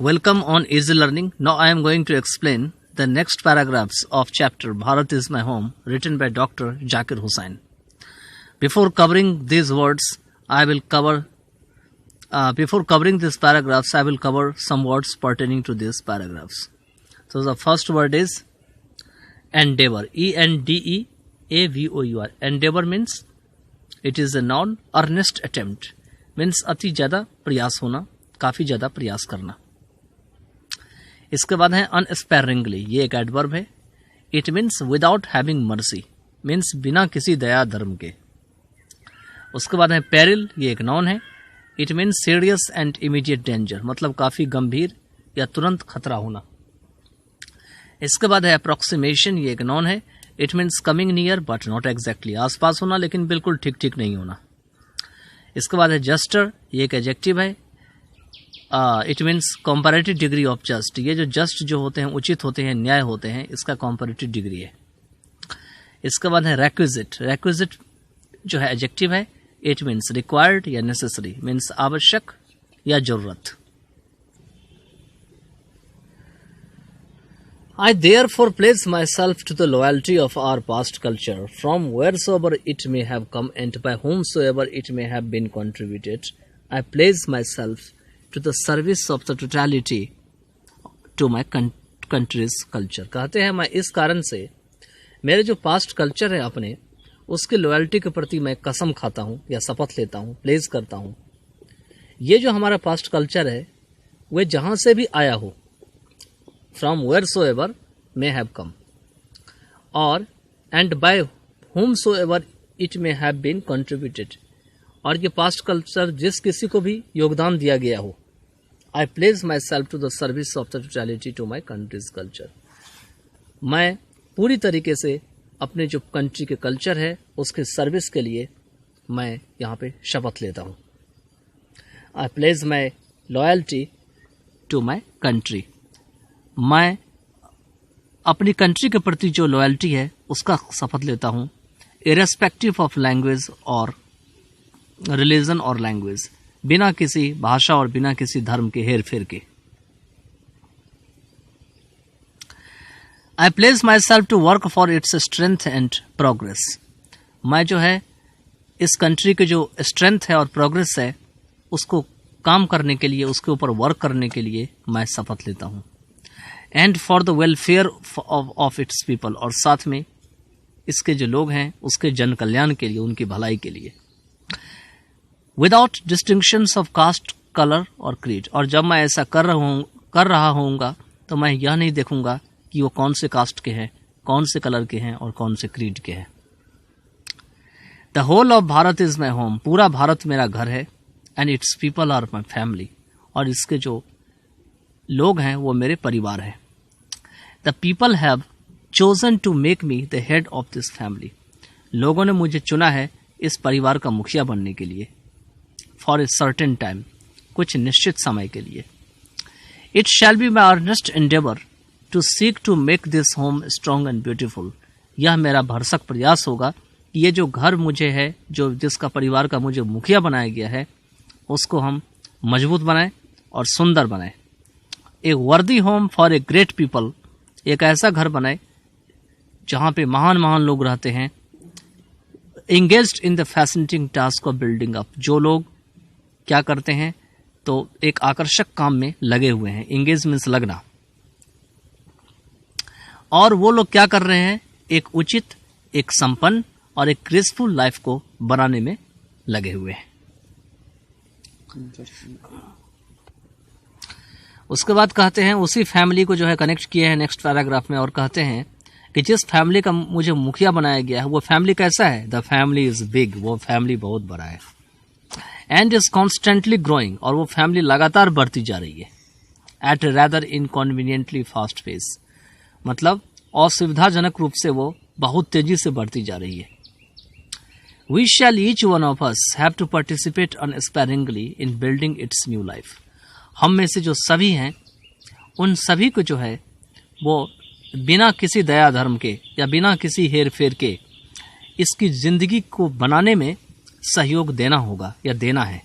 Welcome on Easy Learning. Now I am going to explain the next paragraphs of chapter Bharat is my home, written by Dr. Zakir Hussain. Before covering these words, before covering these paragraphs, I will cover some words pertaining to these paragraphs. So the first word is endeavor. E-N-D-E-A-V-O-U-R. Endeavor means it is a noun. Earnest attempt means अति ज़्यादा प्रयास होना, काफ़ी ज़्यादा प्रयास करना. इसके बाद है अनस्पेरिंगली. ये एक एडवर्ब है. It means without having mercy, means बिना किसी दया धर्म के. उसके बाद है पेरिल. ये एक नाउन है. It means serious and immediate danger, मतलब काफ़ी गंभीर या तुरंत खतरा होना. इसके बाद है अप्रोक्सीमेशन. ये एक नाउन है. It means coming near but not exactly, आसपास होना लेकिन बिल्कुल ठीक ठीक नहीं होना. इसके बाद है जस्टर. ये एक एडजेक्टिव है. It means comparative degree of just. ये जो जस्ट जो होते हैं, उचित होते हैं, न्याय होते हैं, इसका कॉम्पैरेटिव डिग्री है. इसके बाद है रेक्विजिट. रेक्विजिट जो है एडजेक्टिव है. इट मीन्स रिक्वायर्ड या नेसेसरी, मीन्स आवश्यक या जरूरत. I therefore pledge myself to the loyalty of our past culture, from wheresoever it may have come and by whomsoever it may have been contributed. I pledge myself to the service of the totality to my country's culture. कहते हैं मैं इस कारण से मेरे जो past culture है अपने, उसके लॉयल्टी के प्रति मैं कसम खाता हूँ या शपथ लेता हूँ, प्लेज करता हूँ. ये जो हमारा पास्ट कल्चर है वह जहाँ से भी आया हो, from wheresoever may have come, और and by whomsoever it may have been contributed, और ये पास्ट कल्चर जिस किसी को भी योगदान दिया गया हो. I pledge myself to the service of the totality to my country's culture. मैं पूरी तरीके से अपने जो कंट्री के कल्चर है उसके सर्विस के लिए मैं यहाँ पे शपथ लेता हूँ. I pledge my loyalty to my country. मैं अपनी कंट्री के प्रति जो लॉयल्टी है उसका शपथ लेता हूँ, इरेस्पेक्टिव ऑफ लैंग्वेज और रिलीजन और लैंग्वेज, बिना किसी भाषा और बिना किसी धर्म के हेर फेर के. I place myself to work for its strength and progress. मैं जो है इस कंट्री के जो स्ट्रेंथ है और प्रोग्रेस है उसको काम करने के लिए, उसके ऊपर वर्क करने के लिए मैं शपथ लेता हूँ. And for the welfare of its people, और साथ में इसके जो लोग हैं उसके जन कल्याण के लिए, उनकी भलाई के लिए. Without distinctions of caste, colour और क्रीड. और जब मैं ऐसा कर रहा होऊंगा तो मैं यह नहीं देखूंगा कि वो कौन से कास्ट के हैं, कौन से कलर के हैं और कौन से क्रीड के हैं. The whole of Bharat is my home. पूरा भारत मेरा घर है. And its people are my family, और इसके जो लोग हैं वो मेरे परिवार हैं. The people have chosen to make me the head of this family. लोगों ने मुझे चुना है इस परिवार का मुखिया बनने के लिए. फॉर ए सर्टेन टाइम, कुछ निश्चित समय के लिए. It shall be my earnest endeavour to seek to make this home strong and beautiful. यह मेरा भरसक प्रयास होगा कि ये जो घर मुझे है, जो जिसका परिवार का मुझे मुखिया बनाया गया है, उसको हम मजबूत बनाएं और सुंदर बनाएं. ए वर्दी home for a great people. एक ऐसा घर बनाए जहाँ पे महान महान लोग रहते हैं. Engaged in the fascinating task of building up. जो लोग क्या करते हैं तो एक आकर्षक काम में लगे हुए हैं. एंगेज मीन्स लगना. और वो लोग क्या कर रहे हैं, एक उचित, एक संपन्न और एक ग्रेसफुल लाइफ को बनाने में लगे हुए हैं. उसके बाद कहते हैं उसी फैमिली को जो है कनेक्ट किए हैं नेक्स्ट पैराग्राफ में, और कहते हैं कि जिस फैमिली का मुझे मुखिया बनाया गया है वो फैमिली कैसा है. The family is big. वो फैमिली बहुत बड़ा है. And is constantly growing. और वो फैमिली लगातार बढ़ती जा रही है. एट रैदर इनकन्वीनियंटली फास्ट पेस, मतलब असुविधाजनक रूप से वो बहुत तेजी से बढ़ती जा रही है. We shall each one of us have to participate unsparingly in building its new life. हम में से जो सभी हैं उन सभी को जो है वो बिना किसी दया धर्म के या बिना किसी हेर फेर के इसकी जिंदगी को बनाने में सहयोग देना होगा या देना है.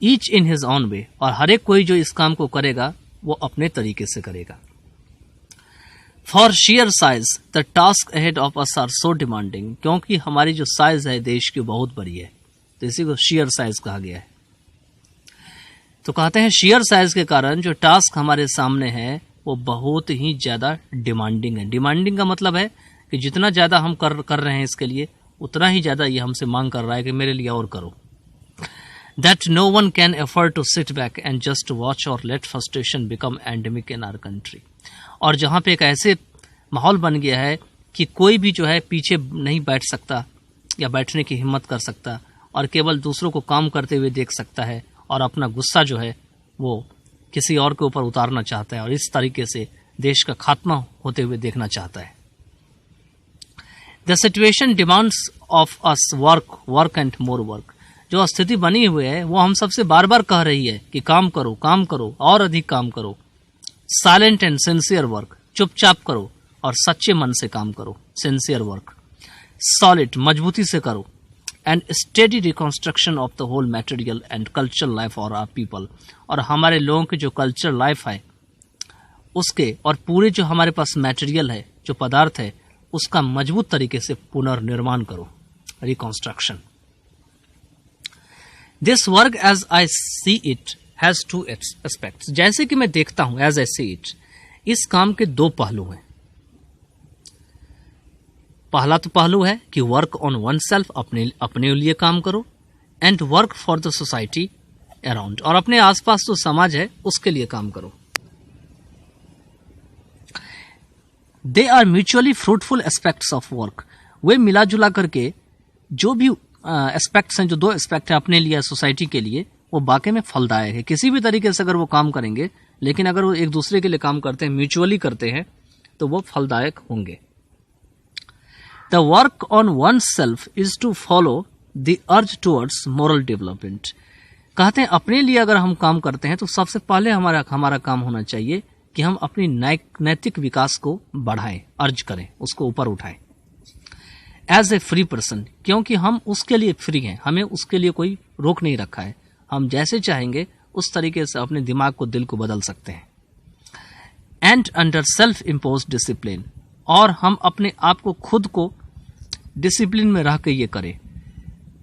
Each in his on way, और हर एक कोई जो इस काम को करेगा वो अपने तरीके से करेगा। For sheer size the task ahead of us are so demanding, क्योंकि हमारी जो साइज है देश की बहुत बड़ी है, तो इसी को शेयर साइज कहा गया है। तो कहते हैं शेयर साइज के कारण जो टास्क हमारे सामने है वो बहुत ही ज्यादा डिमांडिंग है। डिमांडिंग का मतलब है कि जितना ज्यादा हम कर रहे हैं इसके लिए, उतना ही ज्यादा ये हमसे मांग कर रहा है कि मेरे लिए और करो। That no one can afford to sit back and just watch or let frustration become endemic in our country. और जहाँ पे एक ऐसे माहौल बन गया है कि कोई भी जो है पीछे नहीं बैठ सकता या बैठने की हिम्मत कर सकता, और केवल दूसरों को काम करते हुए देख सकता है और अपना गुस्सा जो है वो किसी और के ऊपर उतारना चाहता है, और इस तरीके से देश का खात्मा होते हुए देखना चाहता है। The situation demands of us work and more work. जो स्थिति बनी हुई है वो हम सबसे बार बार कह रही है कि काम करो और अधिक काम करो। साइलेंट एंड सिंसियर वर्क, चुपचाप करो और सच्चे मन से काम करो, सिंसियर वर्क। सॉलिड, मजबूती से करो। And steady reconstruction of the whole material and cultural life और आवर पीपल, और हमारे लोगों की जो कल्चरल लाइफ है उसके और पूरे जो हमारे पास मटेरियल है, जो पदार्थ है, उसका मजबूत तरीके से पुनर्निर्माण करो, reconstruction. This work as I see it has two aspects. जैसे कि मैं देखता हूं, एज आई सी इट, इस काम के दो पहलू हैं। पहला तो पहलू है कि वर्क ऑन वन सेल्फ, अपने लिए काम करो, and work for the society around, और अपने आसपास जो समाज है उसके लिए काम करो। They are mutually fruitful aspects of work. वे मिला जुला करके जो भी एस्पेक्ट्स हैं, जो दो एस्पेक्ट हैं अपने लिए, सोसाइटी के लिए, वो वाकई में फलदायक है। किसी भी तरीके से अगर वो काम करेंगे, लेकिन अगर वो एक दूसरे के लिए काम करते हैं, म्यूचुअली करते हैं, तो वो फलदायक होंगे। The work on oneself is to follow the urge towards moral development. कहते हैं अपने लिए अगर हम काम करते हैं तो सबसे पहले हमारा काम होना चाहिए कि हम अपनी नैतिक विकास को बढ़ाएं, अर्ज करें, उसको ऊपर उठाएं। एज ए फ्री पर्सन, क्योंकि हम उसके लिए फ्री हैं, हमें उसके लिए कोई रोक नहीं रखा है। हम जैसे चाहेंगे उस तरीके से अपने दिमाग को, दिल को बदल सकते हैं। And under self impose discipline, और हम अपने आप को, खुद को डिसिप्लिन में रह के ये करें।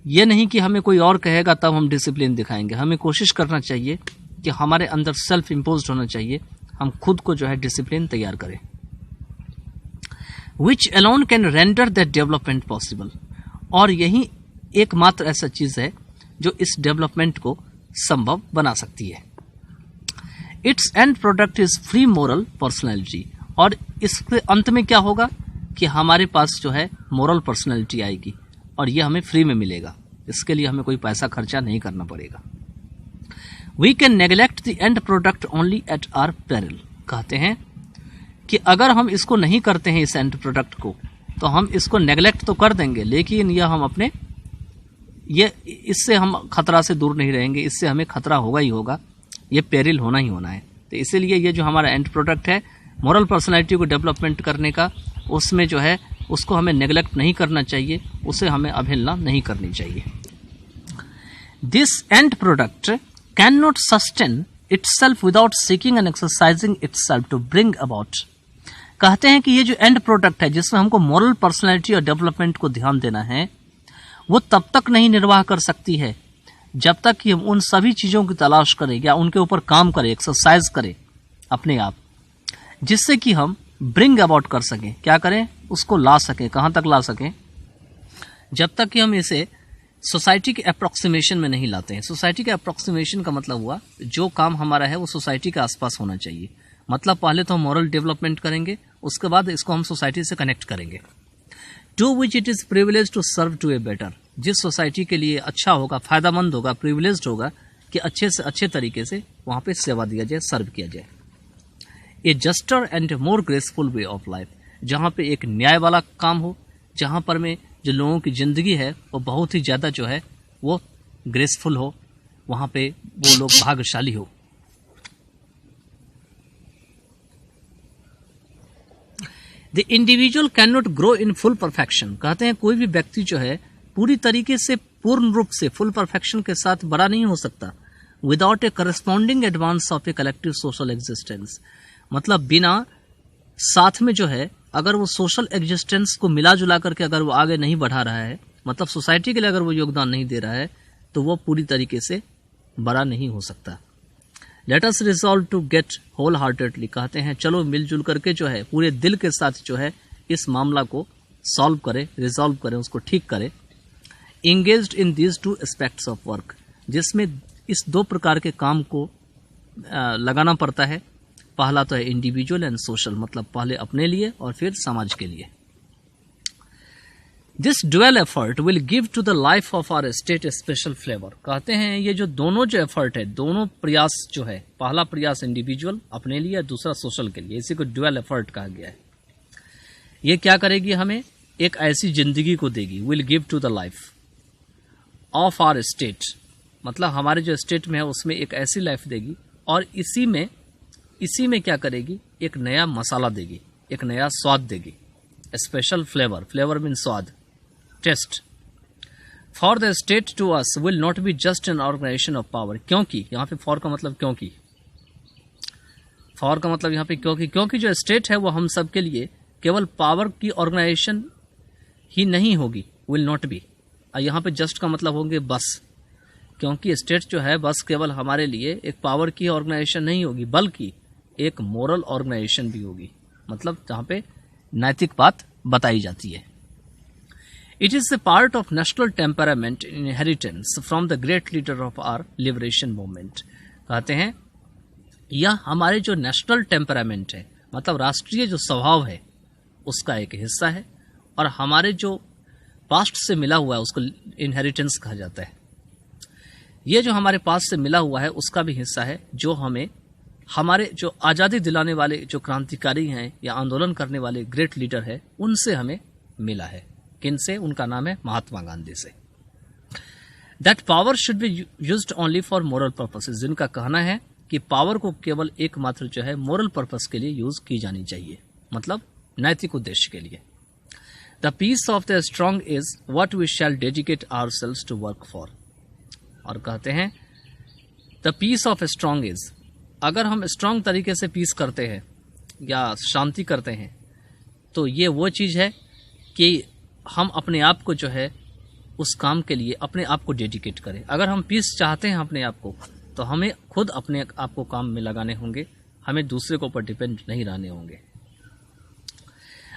ये नहीं कि हमें कोई और कहेगा तब हम डिसिप्लिन दिखाएंगे। हमें कोशिश करना चाहिए कि हमारे अंदर सेल्फ इम्पोज होना चाहिए, हम खुद को जो है डिसिप्लिन तैयार करें। Which alone can render that development possible, और यही एकमात्र ऐसा चीज है जो इस डेवलपमेंट को संभव बना सकती है। It's and product is free moral personality, और इसके अंत में क्या होगा कि हमारे पास जो है मोरल पर्सनैलिटी आएगी, और ये हमें फ्री में मिलेगा। इसके लिए हमें कोई पैसा खर्चा नहीं करना पड़ेगा। We can neglect the end product only at our peril. कहते हैं कि अगर हम इसको नहीं करते हैं, इस एंड प्रोडक्ट को, तो हम इसको नेग्लेक्ट तो कर देंगे, लेकिन यह हम अपने इससे हम खतरा से दूर नहीं रहेंगे, इससे हमें खतरा होगा ही होगा, ये पेरिल होना ही होना है। तो इसीलिए ये जो हमारा एंड प्रोडक्ट है मोरल पर्सनैलिटी को डेवलपमेंट करने का, उसमें जो है उसको हमें नेग्लेक्ट नहीं करना चाहिए, उसे हमें अवहेलना नहीं करनी चाहिए। This end product cannot sustain itself without seeking and exercising itself to bring about. कहते हैं कि ये जो एंड प्रोडक्ट है, जिसमें हमको मोरल पर्सनैलिटी और डेवलपमेंट को ध्यान देना है, वो तब तक नहीं निर्वाह कर सकती है जब तक कि हम उन सभी चीजों की तलाश करें या उनके ऊपर काम करें, एक्सरसाइज करें अपने आप, जिससे कि हम ब्रिंग अबाउट कर सकें। क्या करें? उसको ला सकें। कहां तक ला सकें? जब तक कि हम इसे सोसाइटी के अप्रोक्सीमेशन में नहीं लाते हैं। सोसाइटी के अप्रोक्सीमेशन का मतलब हुआ जो काम हमारा है वो सोसाइटी के आसपास होना चाहिए। मतलब पहले तो हम मॉरल डेवलपमेंट करेंगे, उसके बाद इसको हम सोसाइटी से कनेक्ट करेंगे। To which it is privilege to serve to a better. जिस सोसाइटी के लिए अच्छा होगा, फायदामंद होगा, प्रिविलेज्ड होगा कि अच्छे से अच्छे तरीके से वहां पे सेवा दिया जाए, सर्व किया जाए। A juster and more graceful way of life, जहां पे एक न्याय वाला काम हो, जहां पर में जो लोगों की जिंदगी है वो बहुत ही ज्यादा जो है वो ग्रेसफुल हो, वहां पे वो लोग भाग्यशाली हो। The individual can not grow in full perfection. कहते हैं कोई भी व्यक्ति जो है पूरी तरीके से, पूर्ण रूप से, फुल परफेक्शन के साथ बड़ा नहीं हो सकता। Without A corresponding advance of a collective social existence. मतलब बिना साथ में जो है अगर वो सोशल एग्जिस्टेंस को मिला जुला करके अगर वो आगे नहीं बढ़ा रहा है, मतलब सोसाइटी के लिए अगर वो योगदान नहीं दे रहा है, तो वो पूरी तरीके से बड़ा नहीं हो सकता। Let us resolve to get wholeheartedly, कहते हैं चलो मिलजुल करके जो है पूरे दिल के साथ जो है इस मामला को सॉल्व करें, रिजॉल्व करें, उसको ठीक करें। Engaged in these two aspects of work, जिसमें इस दो प्रकार के काम को लगाना पड़ता है। पहला तो है इंडिविजुअल एंड सोशल, मतलब पहले अपने लिए और फिर समाज के लिए। This dual effort will give to the life of our state a special flavour. कहते हैं ये जो दोनों जो एफर्ट है, दोनों प्रयास जो है, पहला प्रयास इंडिविजुअल अपने लिए, दूसरा सोशल के लिए, इसी को डुअल एफर्ट कहा गया है। ये क्या करेगी, हमें एक ऐसी जिंदगी को देगी, will give to the life of our state, मतलब हमारे जो स्टेट में है उसमें एक ऐसी लाइफ देगी, और इसी में क्या करेगी, एक नया मसाला देगी, एक नया स्वाद देगी। स्पेशल फ्लेवर, फ्लेवर मीन स्वाद, taste. For the state to us will not be just an organisation of power, क्योंकि यहाँ पे फॉर का मतलब क्योंकि, फॉर का मतलब यहाँ पे क्योंकि जो स्टेट है वो हम सब के लिए केवल पावर की ऑर्गेनाइजेशन ही नहीं होगी, विल नॉट बी। यहाँ पे जस्ट का मतलब होंगे बस, क्योंकि स्टेट जो है बस केवल हमारे लिए एक पावर की ऑर्गेनाइजेशन नहीं होगी, बल्कि एक मोरल ऑर्गेनाइजेशन भी होगी, मतलब जहाँ पे नैतिक बात बताई जाती है। It is a part of national temperament inheritance from the great leader of our liberation movement. कहते हैं यह हमारे जो नेशनल टेम्परामेंट है, मतलब राष्ट्रीय जो स्वभाव है, उसका एक हिस्सा है, और हमारे जो पास्ट से मिला हुआ है उसको इनहेरिटेंस कहा जाता है। ये जो हमारे पास से मिला हुआ है उसका भी हिस्सा है, जो हमें हमारे जो आज़ादी दिलाने वाले जो क्रांतिकारी हैं या आंदोलन करने वाले ग्रेट लीडर है, उनसे हमें मिला है। किनसे? उनका नाम है महात्मा गांधी से। That power should be used only for moral purposes, जिनका कहना है कि पावर को केवल एकमात्र जो है मोरल पर्पस के लिए यूज की जानी चाहिए, मतलब नैतिक उद्देश्य के लिए। The peace of the strong is what we shall dedicate ourselves to work for. और कहते हैं the peace of strong is, अगर हम स्ट्रांग तरीके से पीस करते हैं या शांति करते हैं, तो ये वो चीज़ है कि हम अपने आप को जो है उस काम के लिए अपने आप को डेडिकेट करें। अगर हम पीस चाहते हैं अपने आप को, तो हमें खुद अपने आप को काम में लगाने होंगे, हमें दूसरे के ऊपर डिपेंड नहीं रहने होंगे।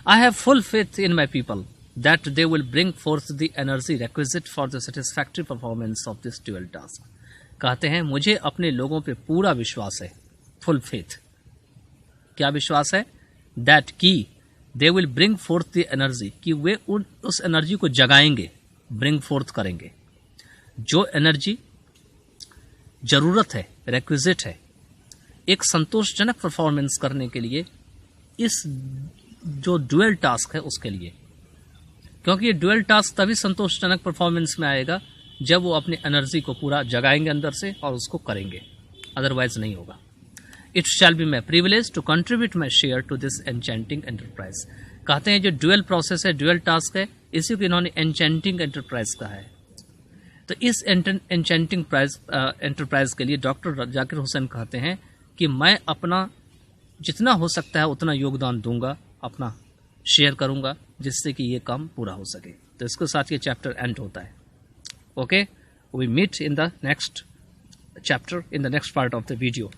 I have full faith in my people that they will bring fourth the energy requisite for the satisfactory performance of this dual task. कहते हैं मुझे अपने लोगों पे पूरा विश्वास है, फुल फेथ। क्या विश्वास है? दैट की they will bring fourth the energy, कि वे उस एनर्जी को जगाएंगे, ब्रिंग फोर्थ करेंगे। जो एनर्जी जरूरत है, रिक्विजिट है एक संतोषजनक परफॉर्मेंस करने के लिए, इस जो ड्यूअल टास्क है उसके लिए, क्योंकि ये ड्यूअल टास्क तभी संतोषजनक परफॉर्मेंस में आएगा जब वो अपनी एनर्जी को पूरा जगाएंगे अंदर से और उसको करेंगे, अदरवाइज नहीं होगा। It shall be my privilege to contribute my share to this enchanting enterprise. कहते हैं जो ड्यूअल प्रोसेस है, ड्यूअल टास्क है, इसी को इन्होंने एनचेंटिंग एंटरप्राइज कहा है। तो इस एनचेंटिंग एंटरप्राइज के लिए डॉक्टर जाकिर हुसैन कहते हैं कि मैं अपना जितना हो सकता है उतना योगदान दूंगा, अपना शेयर करूंगा, जिससे कि ये काम पूरा हो सके। तो इसके साथ ये चैप्टर एंड होता है। Okay, we meet in the next chapter, in the next part of the video.